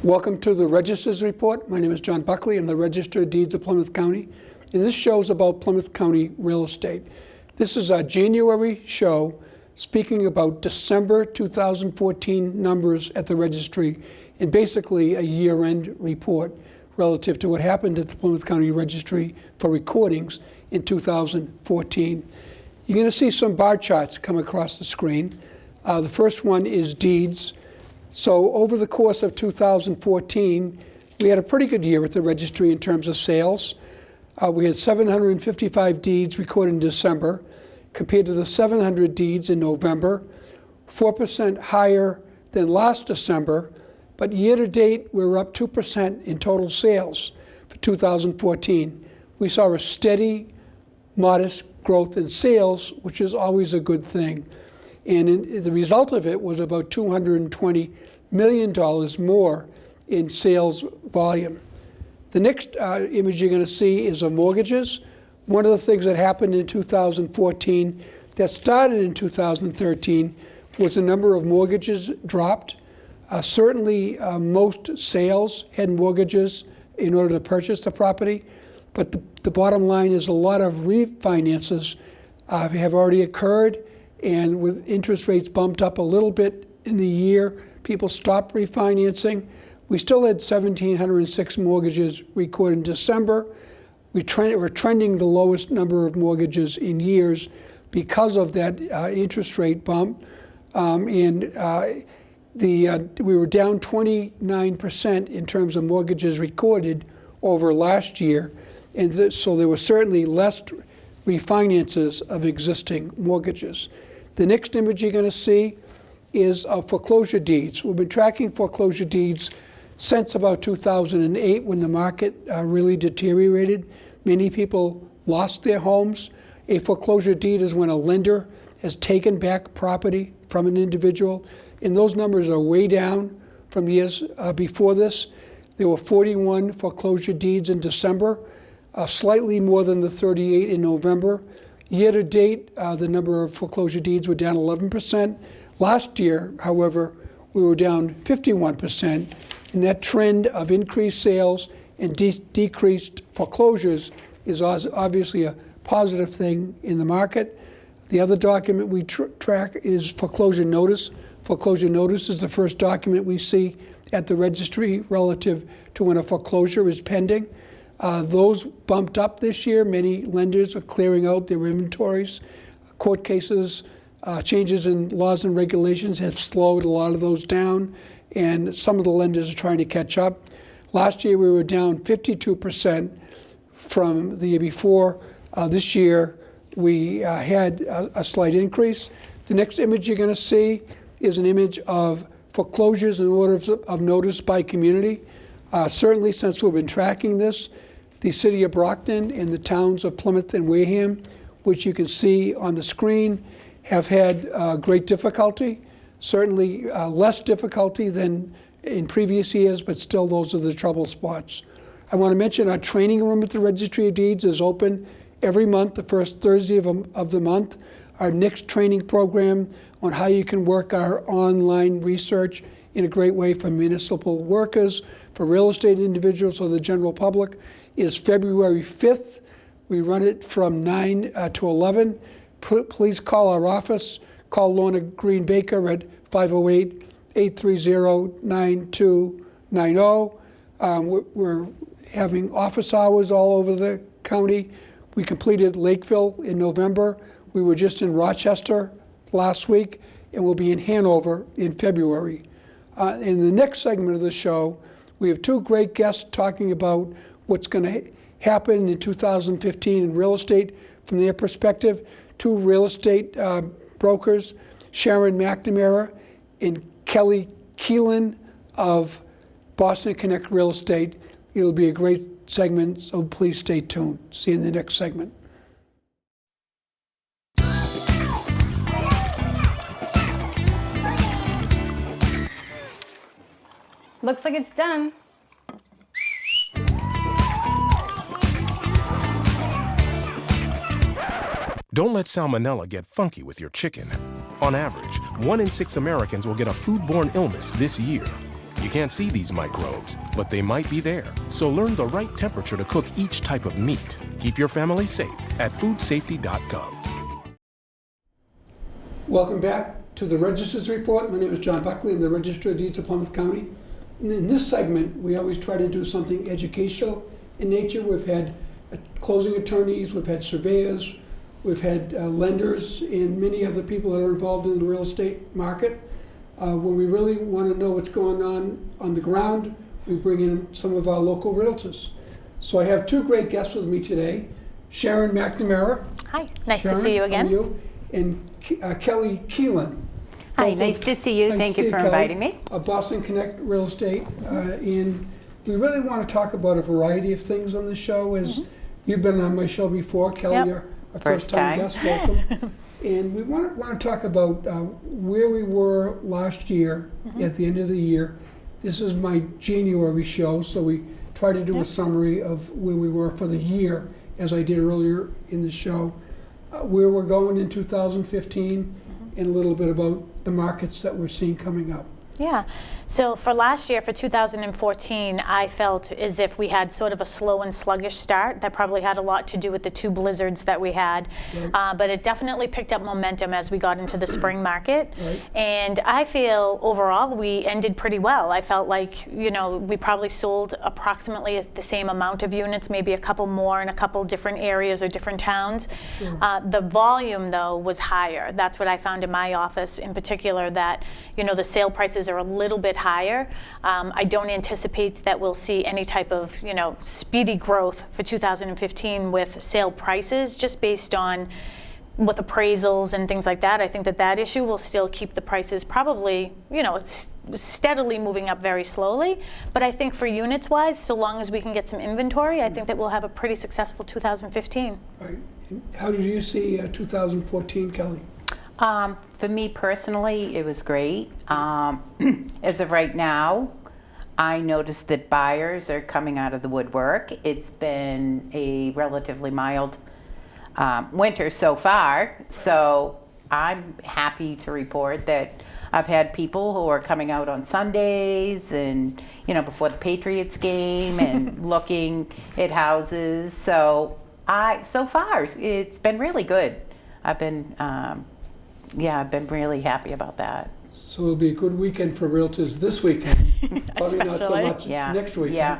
Welcome to the Register's Report. My name is John Buckley. I'm the Register of Deeds of Plymouth County. And this show's about Plymouth County real estate. This is our January show speaking about December 2014 numbers at the registry and basically a year-end report relative to what happened at the Plymouth County Registry for recordings in 2014. You're going to see some bar charts come across the screen. The first one is deeds. So over the course of 2014, we had a pretty good year at the registry in terms of sales. We had 755 deeds recorded in December compared to the 700 deeds in November, 4% higher than last December, but year to date, we're up 2% in total sales for 2014. We saw a steady, modest growth in sales, which is always a good thing. And the result of it was about $220 million more in sales volume. The next image you're going to see is of mortgages. One of the things that happened in 2014 that started in 2013 was the number of mortgages dropped. Certainly, most sales had mortgages in order to purchase the property, but the bottom line is a lot of refinances have already occurred, and with interest rates bumped up a little bit in the year, people stopped refinancing. We still had 1,706 mortgages recorded in December. We're trending the lowest number of mortgages in years because of that interest rate bump. We were down 29% in terms of mortgages recorded over last year. And so there were certainly less refinances of existing mortgages. The next image you're going to see is of foreclosure deeds. We've been tracking foreclosure deeds since about 2008 when the market really deteriorated. Many people lost their homes. A foreclosure deed is when a lender has taken back property from an individual, and those numbers are way down from years before this. There were 41 foreclosure deeds in December, slightly more than the 38 in November. Year to date, the number of foreclosure deeds were down 11%. Last year, however, we were down 51%, and that trend of increased sales and decreased foreclosures is obviously a positive thing in the market. The other document we track is foreclosure notice. Foreclosure notice is the first document we see at the registry relative to when a foreclosure is pending. Those bumped up this year. Many lenders are clearing out their inventories. Court cases, changes in laws and regulations have slowed a lot of those down, and some of the lenders are trying to catch up. Last year we were down 52% from the year before. This year we had a slight increase. The next image you're going to see is an image of foreclosures and orders of notice by community. Certainly since we've been tracking this, the city of Brockton and the towns of Plymouth and Wareham, which you can see on the screen, have had great difficulty. Certainly less difficulty than in previous years, but still those are the trouble spots. I want to mention our training room at the Registry of Deeds is open every month, the first Thursday of the month. Our next training program on how you can work our online research in a great way for municipal workers, for real estate individuals, or the general public is February 5th. We run it from 9 to 11. Please call our office. Call Lorna Green Baker at 508-830-9290. We're having office hours all over the county. We completed Lakeville in November. We were just in Rochester last week, and we'll be in Hanover in February. In the next segment of the show, we have two great guests talking about what's going to happen in 2015 in real estate from their perspective. Two real estate brokers, Sharon McNamara and Kelly Keelan of Boston Connect Real Estate. It'll be a great segment, so please stay tuned. See you in the next segment. Looks like it's done. Don't let salmonella get funky with your chicken. On average, 1 in 6 Americans will get a foodborne illness this year. You can't see these microbes, but they might be there. So learn the right temperature to cook each type of meat. Keep your family safe at foodsafety.gov. Welcome back to the Register's Report. My name is John Buckley. I'm the Register of Deeds of Plymouth County. In this segment, we always try to do something educational in nature. We've had closing attorneys, we've had surveyors, we've had lenders, and many other people that are involved in the real estate market. When we really want to know what's going on the ground, we bring in some of our local realtors. So I have two great guests with me today, Sharon McNamara. Hi, nice Sharon, to see you again. how are you? And Kelly Keelan. Hi, nice to see you. Thank you for inviting me. Boston Connect Real Estate. And we really want to talk about a variety of things on the show. As you've been on my show before, Kelly, Yep. you're a first-time guest. Welcome. And we want to talk about where we were last year at the end of the year. This is my January show, so we try to do a summary of where we were for the year, as I did earlier in the show, where we're going in 2015, and a little bit about the markets that we're seeing coming up. Yeah, so for last year, for 2014, I felt as if we had sort of a slow and sluggish start. That probably had a lot to do with the two blizzards that we had. Right. But it definitely picked up momentum as we got into the spring market. Right. And I feel overall we ended pretty well. I felt like, you know, we probably sold approximately the same amount of units, maybe a couple more in a couple different areas or different towns. Sure. The volume, though, was higher. That's what I found in my office in particular, that, you know, the sale prices are a little bit higher. I don't anticipate that we'll see any type of, you know, speedy growth for 2015 with sale prices, just based on with appraisals and things like that. I think that issue will still keep the prices probably, you know, steadily moving up very slowly. But I think for units wise, so long as we can get some inventory, I think that we'll have a pretty successful 2015. Right. And how did you see 2014, Kelly? For me personally, it was great. As of right now, I noticed that buyers are coming out of the woodwork. It's been a relatively mild winter so far, so I'm happy to report that I've had people who are coming out on Sundays and, you know, before the Patriots game and looking at houses. So so far, it's been really good. I've been really happy about that. So it'll be a good weekend for realtors this weekend. Probably not so Especially. much next weekend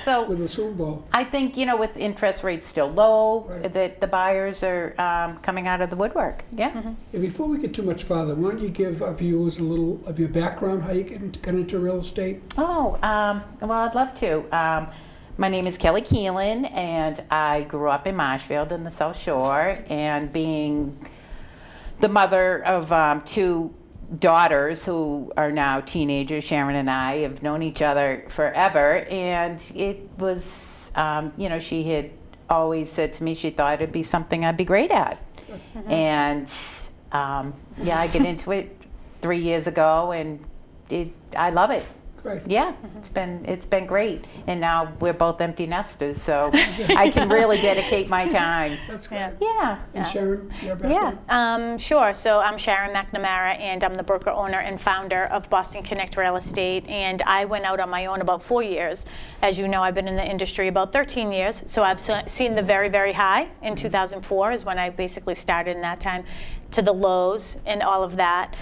So with the Super Bowl. I think, you know, with interest rates still low, Right. that the buyers are coming out of the woodwork. Yeah. And before we get too much farther, why don't you give our viewers a little of your background, how you got into real estate? Oh, well, I'd love to. My name is Kelly Keelan, and I grew up in Marshfield in the South Shore, and being the mother of two daughters who are now teenagers, Sharon and I have known each other forever, and it was, you know, she had always said to me she thought it'd be something I'd be great at. And yeah, I get into it 3 years ago, and I love it. Great. Yeah, it's been great, and now we're both empty nesters, so I can really dedicate my time. That's great. Yeah. And Sharon, your background? Yeah, sure. So I'm Sharon McNamara, and I'm the broker, owner, and founder of Boston Connect Real Estate. And I went out on my own about 4 years. As you know, I've been in the industry about 13 years. So I've seen the very, very high. In 2004 is when I basically started in that time, to the lows and all of that.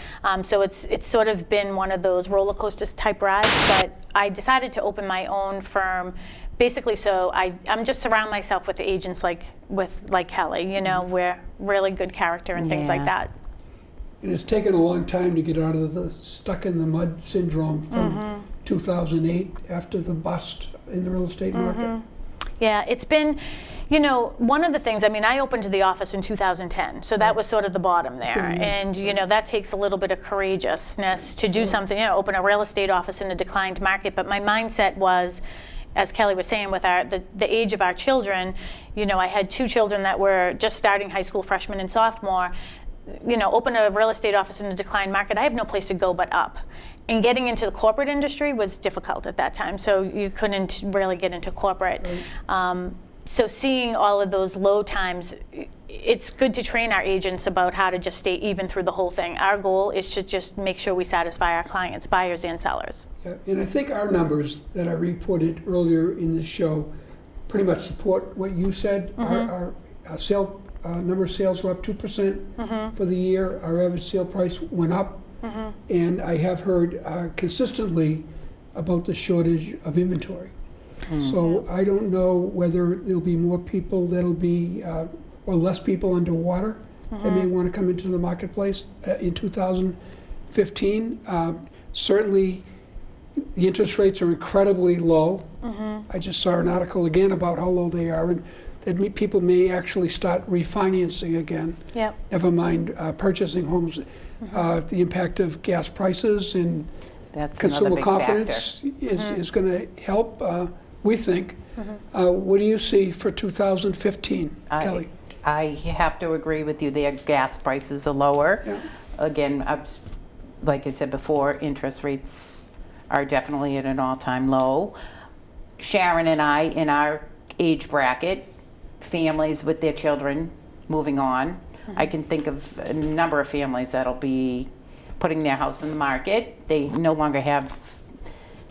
So it's sort of been one of those roller coaster type rides. But I decided to open my own firm. Basically, so I'm just surround myself with agents like Kelly, you know, we're really good character and things like that. And it's taken a long time to get out of the stuck in the mud syndrome from 2008 after the bust in the real estate market. Yeah, it's been, you know, one of the things, I mean, I opened the office in 2010, so that was sort of the bottom there. And, you know, that takes a little bit of courageousness to do something, you know, open a real estate office in a declined market. But my mindset was, as Kelly was saying, with the age of our children, you know, I had two children that were just starting high school, freshman and sophomore. You know, open a real estate office in a declined market, I have no place to go but up. And getting into the corporate industry was difficult at that time, so you couldn't really get into corporate. So seeing all of those low times, it's good to train our agents about how to just stay even through the whole thing. Our goal is to just make sure we satisfy our clients, buyers and sellers. Yeah, and I think our numbers that I reported earlier in this show pretty much support what you said. Our number of sales were up 2% for the year. Our average sale price went up. And I have heard consistently about the shortage of inventory. So I don't know whether there'll be more people that'll be, or less people underwater that may want to come into the marketplace in 2015. Certainly, the interest rates are incredibly low. I just saw an article again about how low they are, and that people may actually start refinancing again. Yep. Never mind purchasing homes. The impact of gas prices and That's consumer another big confidence is going to help, we think. What do you see for 2015, Kelly? I have to agree with you there. Gas prices are lower. Yeah. Again, like I said before, interest rates are definitely at an all-time low. Sharon and I, in our age bracket, families with their children moving on, I can think of a number of families that'll be putting their house in the market. They no longer have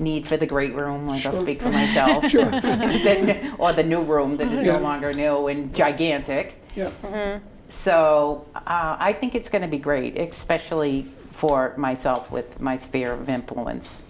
need for the great room, like I'll speak for myself, or the new room that is no longer new and gigantic. Yeah. So I think it's going to be great, especially for myself with my sphere of influence.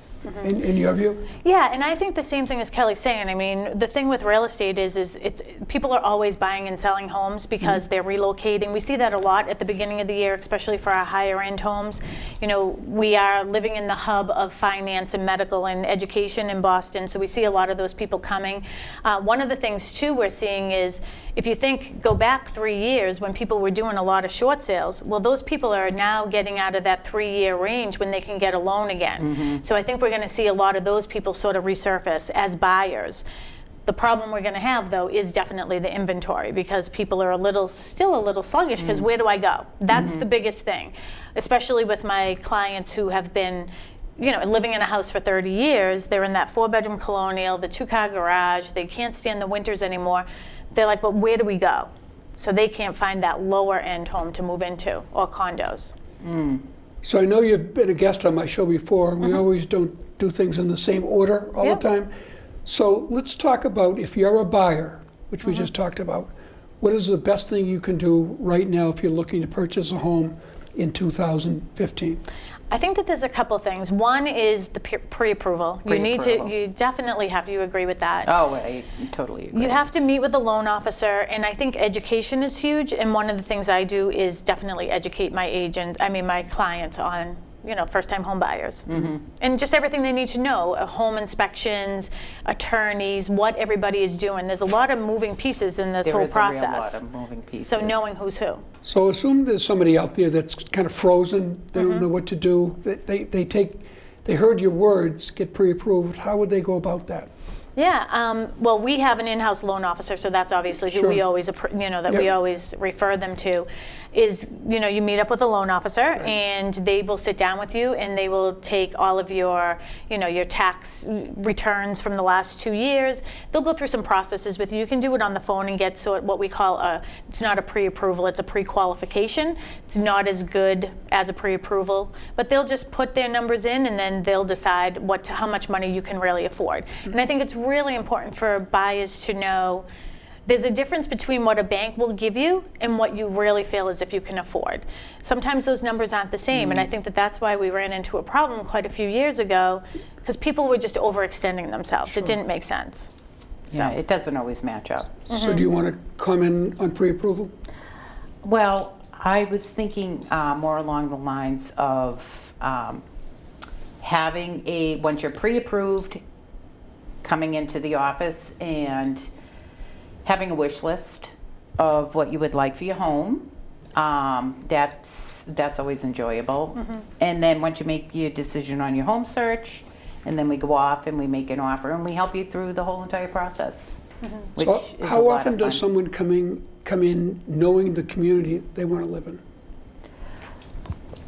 In your view? Yeah, and I think the same thing as Kelly's saying. I mean, the thing with real estate is it's people are always buying and selling homes because they're relocating. We see that a lot at the beginning of the year, especially for our higher end homes. You know, we are living in the hub of finance and medical and education in Boston, so we see a lot of those people coming. One of the things too we're seeing is, if you go back 3 years when people were doing a lot of short sales, well, those people are now getting out of that 3-year range when they can get a loan again. So I think we're going to see a lot of those people sort of resurface as buyers. The problem we're going to have, though, is definitely the inventory, because people are still a little sluggish, because where do I go? That's the biggest thing, especially with my clients who have been living in a house for 30 years. They're in that 4-bedroom colonial, the 2-car garage. They can't stand the winters anymore. They're like, but where do we go? So they can't find that lower end home to move into, or condos. So I know you've been a guest on my show before. We always don't do things in the same order all the time. So let's talk about, if you're a buyer, which we just talked about, what is the best thing you can do right now if you're looking to purchase a home in 2015? I think that there's a couple things. One is the pre-approval. You definitely have to agree with that. Oh, I totally agree. You have to meet with a loan officer, and I think education is huge. And one of the things I do is definitely educate my clients on, first-time home buyers. And just everything they need to know, home inspections, attorneys, what everybody is doing. There's a lot of moving pieces in this whole process. There is a real lot of moving pieces. So knowing who's who. So assume there's somebody out there that's kind of frozen, they don't know what to do. They heard your words, get pre-approved. How would they go about that? Yeah, well, we have an in-house loan officer, so that's obviously who we always, we always refer them to. Is, you meet up with a loan officer, and they will sit down with you, and they will take all of your, your tax returns from the last 2 years. They'll go through some processes with you. You can do it on the phone and get what we call it's not a pre-approval, it's a pre-qualification. It's not as good as a pre-approval, but they'll just put their numbers in, and then they'll decide how much money you can really afford. And I think it's really important for buyers to know there's a difference between what a bank will give you and what you really feel as if you can afford. Sometimes those numbers aren't the same, and I think that's why we ran into a problem quite a few years ago, because people were just overextending themselves. It didn't make sense. Yeah, it doesn't always match up. So do you want to comment on pre-approval? Well, I was thinking more along the lines of having once you're pre-approved, coming into the office and having a wish list of what you would like for your home. That's always enjoyable. And then once you make your decision on your home search, and then we go off and we make an offer, and we help you through the whole entire process. So how often does someone come in knowing the community they want to live in?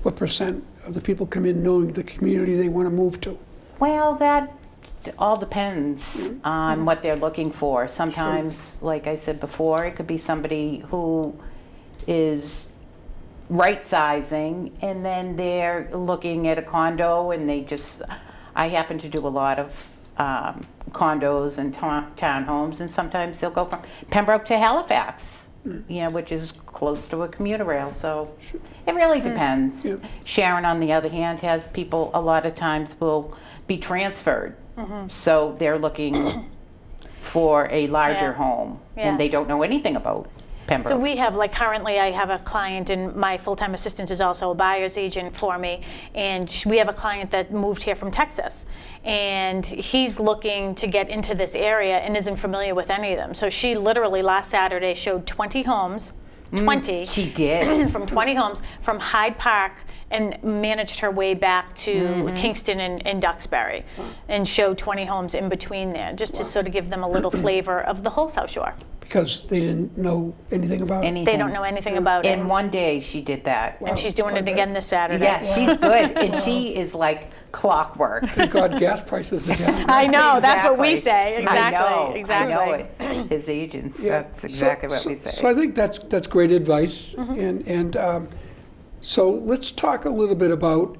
What % of the people come in knowing the community they want to move to? Well, that all depends on what they're looking for. Sometimes, like I said before, it could be somebody who is right sizing, and then they're looking at a condo, and I happen to do a lot of condos and townhomes, and sometimes they'll go from Pembroke to Halifax, which is close to a commuter rail. So it really depends. Yeah. Sharon, on the other hand, has people a lot of times will be transferred. So they're looking for a larger home, and they don't know anything about Pembroke. So we have, like, currently I have a client, and my full-time assistant is also a buyer's agent for me, and we have a client that moved here from Texas, and he's looking to get into this area and isn't familiar with any of them. So she literally last Saturday showed 20 homes, 20. She did. From 20 homes from Hyde Park, and managed her way back to Kingston and Duxbury, and showed 20 homes in between there, just to sort of give them a little flavor of the whole South Shore. Because they didn't know anything about it. They don't know anything about it. In one day, she did that. And she's doing it again this Saturday. Yeah, she's good, and she is like clockwork. Thank God gas prices are down. I know, that's what we Exactly. say. Exactly. I know, exactly. I know it. His agents, that's exactly what we say. So I think that's great advice. And so let's talk a little bit about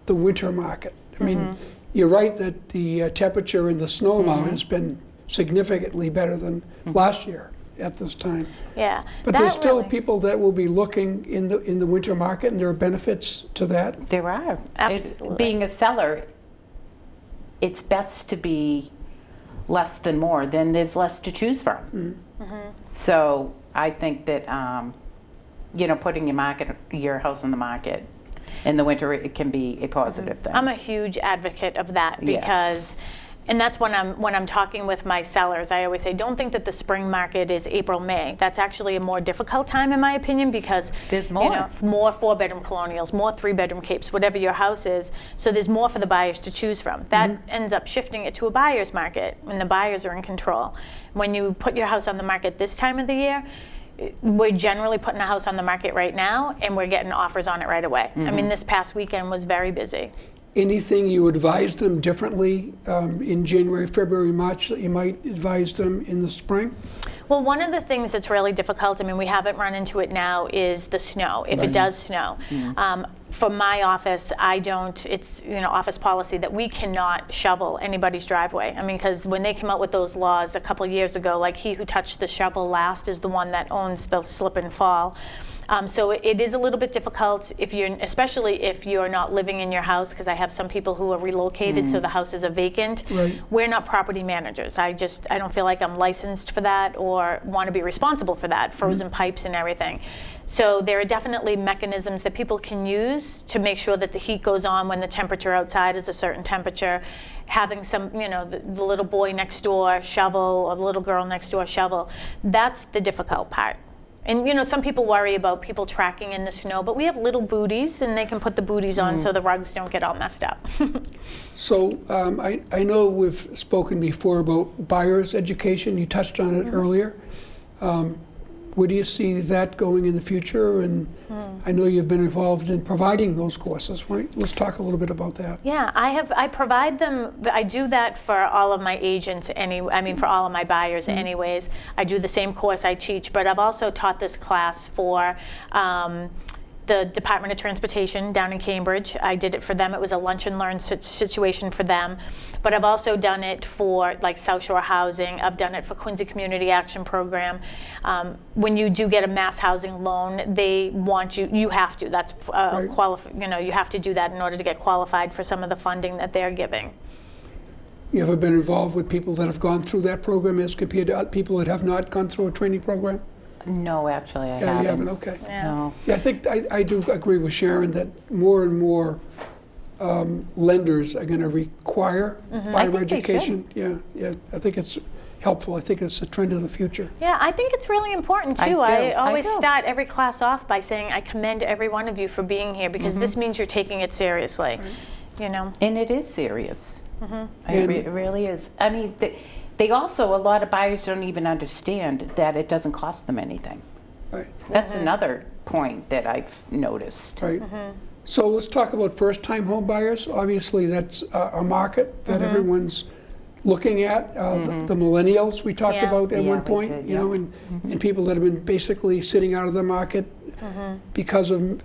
the winter market. I mean, you're right that the temperature and the snow amount has been significantly better than last year at this time. Yeah. But that there's still really- people that will be looking in the winter market, and there are benefits to that. There are. Absolutely. Being a seller, it's best to be less than more, then there's less to choose from. So I think that, putting your house on the market in the winter, it can be a positive thing. I'm a huge advocate of that, Yes. because, and that's when I'm talking with my sellers, I always say, don't think that the spring market is April, May. That's actually a more difficult time, in my opinion, because There's more. More 4-bedroom colonials, more 3-bedroom capes, whatever your house is. So there's more for the buyers to choose from. That ends up shifting it to a buyer's market when the buyers are in control. When you put your house on the market this time of the year, we're generally putting a house on the market right now, and we're getting offers on it right away. I mean, this past weekend was very busy. Anything you advise them differently in January, February, March that you might advise them in the spring? Well, one of the things that's really difficult, I mean, we haven't run into it now, is the snow, if it does snow. For my office, it's office policy that we cannot shovel anybody's driveway. I mean, because when they came out with those laws a couple years ago, like, he who touched the shovel last is the one that owns the slip and fall. So it is a little bit difficult especially if you're not living in your house, because I have some people who are relocated, so the houses are vacant. Right. We're not property managers. I don't feel like I'm licensed for that or want to be responsible for that, frozen pipes and everything. So there are definitely mechanisms that people can use to make sure that the heat goes on when the temperature outside is a certain temperature. Having some, the little boy next door shovel, or the little girl next door shovel, that's the difficult part. And some people worry about people tracking in the snow, but we have little booties, and they can put the booties on so the rugs don't get all messed up. So I know we've spoken before about buyer's education. You touched on it earlier. Where do you see that going in the future? And I know you've been involved in providing those courses. Right? Let's talk a little bit about that. Yeah, I provide them. I do that for all of my agents. For all of my buyers, anyways. I do the same course I teach, but I've also taught this class for the Department of Transportation down in Cambridge. I did it for them. It was a lunch and learn situation for them. But I've also done it for, like, South Shore Housing. I've done it for Quincy Community Action Program. When you do get a mass housing loan, they want you have to. That's you have to do that in order to get qualified for some of the funding that they're giving. You ever been involved with people that have gone through that program as compared to people that have not gone through a training program? No, actually, I Yeah, haven't. you haven't, okay. Yeah. No. Yeah, I think I do agree with Sharon that more and more lenders are going to require buyer think they education. Yeah, I think it's helpful. I think it's the trend of the future. Yeah, I think it's really important I too. do, I I always do. start every class off by saying I commend every one of you for being here, because this means you're taking it seriously. And it is serious. And- It really is. I mean, they also, a lot of buyers don't even understand that it doesn't cost them anything. Right, That's another point that I've noticed. right. So let's talk about first-time home buyers. Obviously, that's a market that everyone's looking at, the millennials we talked Yeah. about at Yeah, one we point, did, you know, and people that have been basically sitting out of the market because of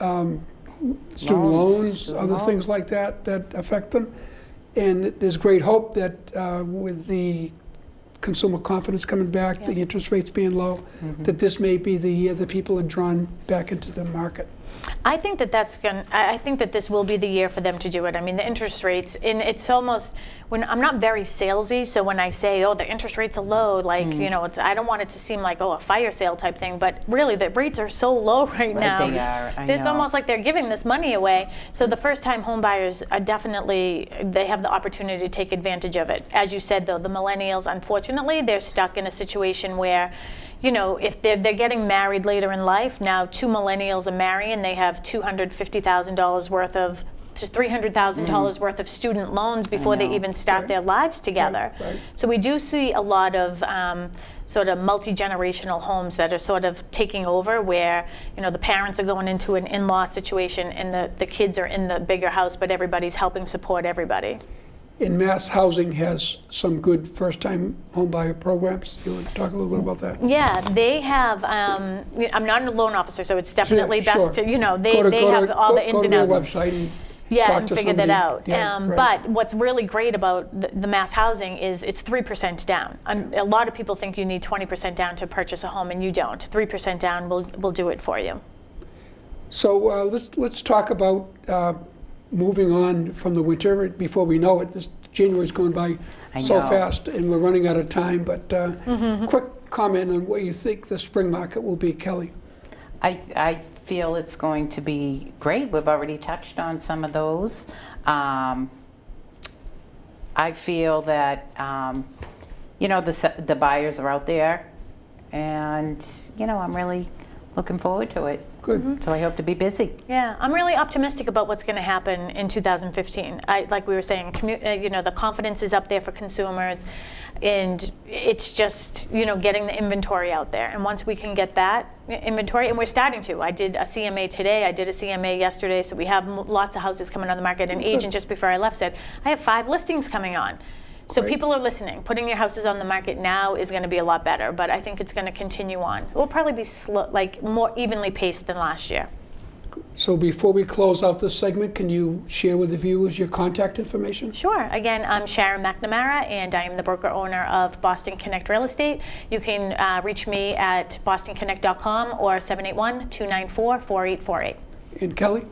student loans, Student other things loans. like that that affect them. And there's great hope that with the consumer confidence coming back, the interest rates being low, that this may be the year that people are drawn back into the market. I think that I think that this will be the year for them to do it. I mean, the interest rates, and it's almost, when I'm not very salesy, so when I say, oh, the interest rates are low, like, you know, I don't want it to seem like, oh, a fire sale type thing, but really the rates are so low right now. They are, I It's know. almost like they're giving this money away. So the first time home buyers are definitely, they have the opportunity to take advantage of it. As you said though, the millennials, unfortunately, they're stuck in a situation where, you know, if they're getting married later in life, now 2 millennials are marrying, they have $250,000 worth of, to $300,000 worth of student loans before they know. even start their lives together. Right. So we do see a lot of sort of multi-generational homes that are sort of taking over, where, you know, the parents are going into an in-law situation and the kids are in the bigger house, but everybody's helping support everybody. And Mass Housing has some good first-time homebuyer programs. You want to talk a little bit about that? Yeah, they have, I'm not a loan officer, so it's definitely Sure. best to, you know, they Go have all the ins go to and their outs. website and Yeah, talk and to figure that somebody. out. Yeah, right. But what's really great about the Mass Housing is it's 3% down. A lot of people think you need 20% down to purchase a home, and you don't. 3% down will do it for you. So let's talk about moving on from the winter. Before we know it, this January's going by so know. fast, and we're running out of time. But quick comment on what you think the spring market will be, Kelly. I feel it's going to be great. We've already touched on some of those. I feel that, you know, the buyers are out there, and, you know, I'm really looking forward to it. Good. So I hope to be busy. Yeah, I'm really optimistic about what's going to happen in 2015. Like we were saying, you know, the confidence is up there for consumers, and it's just, you know, getting the inventory out there. And once we can get that inventory, and we're starting to. I did a CMA today, I did a CMA yesterday, so we have lots of houses coming on the market. An agent just before I left said, I have 5 listings coming on. So Great. people are listening. Putting your houses on the market now is going to be a lot better, but I think it's going to continue on. It will probably be slow, like more evenly paced than last year. So before we close out this segment, can you share with the viewers your contact information? Sure. Again, I'm Sharon McNamara, and I am the broker owner of Boston Connect Real Estate. You can reach me at bostonconnect.com or 781-294-4848. And Kelly?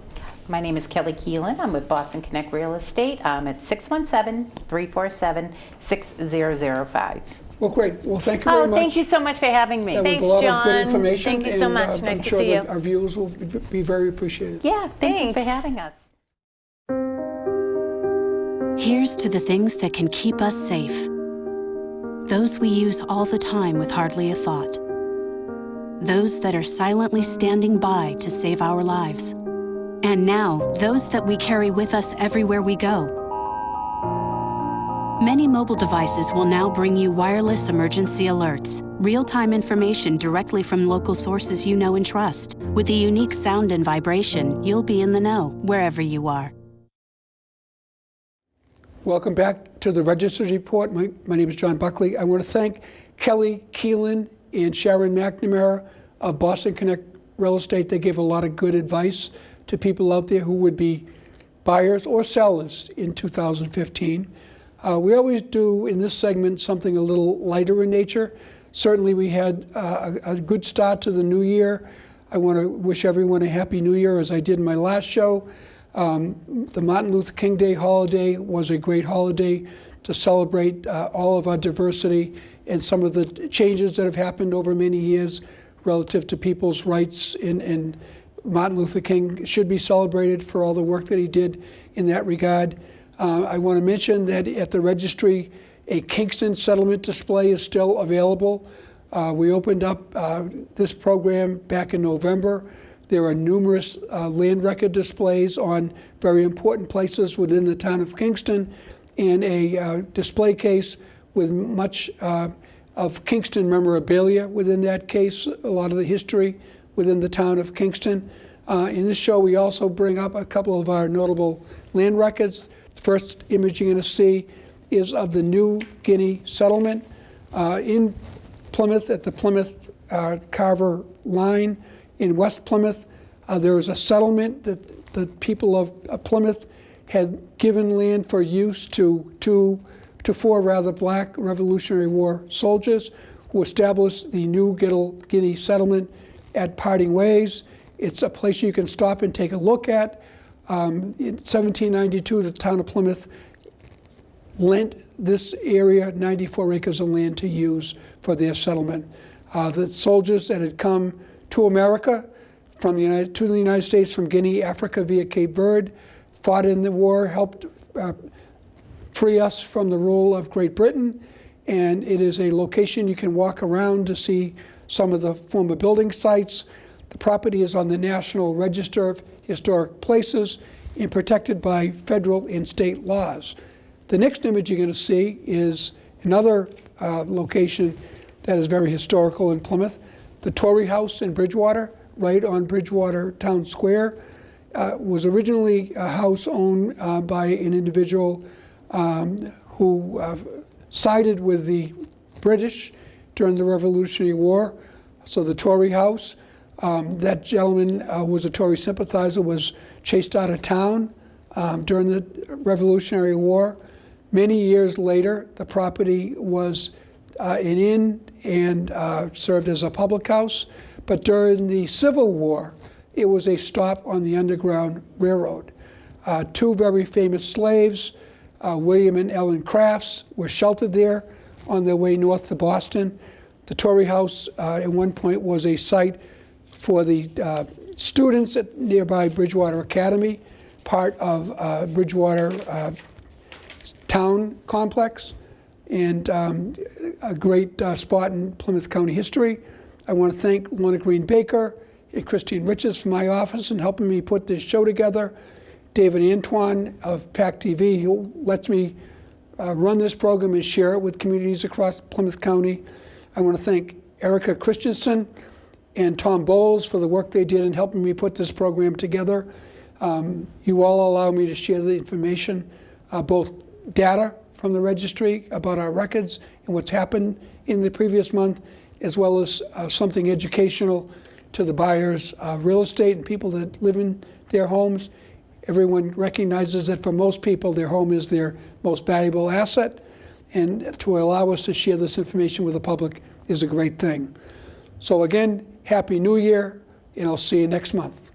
My name is Kelly Keelan. I'm with Boston Connect Real Estate. I'm at 617-347-6005. Well, great. Well, thank you very much. Thank you so much for having me. That was Thanks, a lot of John. good information. Thank you so and, much. Nice I'm to sure see that you. our viewers will be very appreciative. Yeah, thank you for Thanks. having us. Here's to the things that can keep us safe. Those we use all the time with hardly a thought. Those that are silently standing by to save our lives. And now, those that we carry with us everywhere we go. Many mobile devices will now bring you wireless emergency alerts, real-time information directly from local sources you know and trust. With the unique sound and vibration, you'll be in the know, wherever you are. Welcome back to the Register's Report. My name is John Buckley. I want to thank Kelly Keelan and Sharon McNamara of Boston Connect Real Estate. They gave a lot of good advice to people out there who would be buyers or sellers in 2015. We always do in this segment something a little lighter in nature. Certainly we had a good start to the new year. I want to wish everyone a happy new year, as I did in my last show. The Martin Luther King Day holiday was a great holiday to celebrate all of our diversity and some of the changes that have happened over many years relative to people's rights, and Martin Luther King should be celebrated for all the work that he did in that regard. I want to mention that at the registry, a Kingston settlement display is still available. We opened up this program back in November. There are numerous land record displays on very important places within the town of Kingston, and a display case with much of Kingston memorabilia within that case, a lot of the history within the town of Kingston. In this show, we also bring up a couple of our notable land records. The first image you're going to see is of the New Guinea settlement in Plymouth, at the Plymouth Carver line in West Plymouth. There was a settlement that the people of Plymouth had given land for use to four rather black Revolutionary War soldiers who established the New Guinea settlement at Parting Ways. It's a place you can stop and take a look at. In 1792, the town of Plymouth lent this area 94 acres of land to use for their settlement. The soldiers that had come to America to the United States from Guinea, Africa via Cape Verde, fought in the war, helped free us from the rule of Great Britain, and it is a location you can walk around to see some of the former building sites. The property is on the National Register of Historic Places and protected by federal and state laws. The next image you're going to see is another location that is very historical in Plymouth, the TORY house in Bridgewater, right on Bridgewater Town Square. Was originally a house owned by an individual who sided with the British during the Revolutionary War. So the TORY house, that gentleman who was a TORY sympathizer was chased out of town during the Revolutionary War. Many years later, the property was an inn and served as a public house. But during the Civil War, it was a stop on the Underground Railroad. Two very famous slaves, William and Ellen Crafts, were sheltered there on their way north to Boston. The TORY house at one point was a site for the students at nearby Bridgewater Academy, part of Bridgewater town complex, and a great spot in Plymouth County history. I want to thank Lorna Green Baker and Christine Riches from my office in helping me put this show together. David Antoine of PAC TV, who lets me run this program and share it with communities across Plymouth County. I want to thank Erica Christensen and Tom Bowles for the work they did in helping me put this program together. You all allow me to share the information, both data from the registry about our records and what's happened in the previous month, as well as something educational to the buyers of real estate and people that live in their homes. Everyone recognizes that for most people, their home is their most valuable asset, and to allow us to share this information with the public is a great thing. So again, Happy New Year, and I'll see you next month.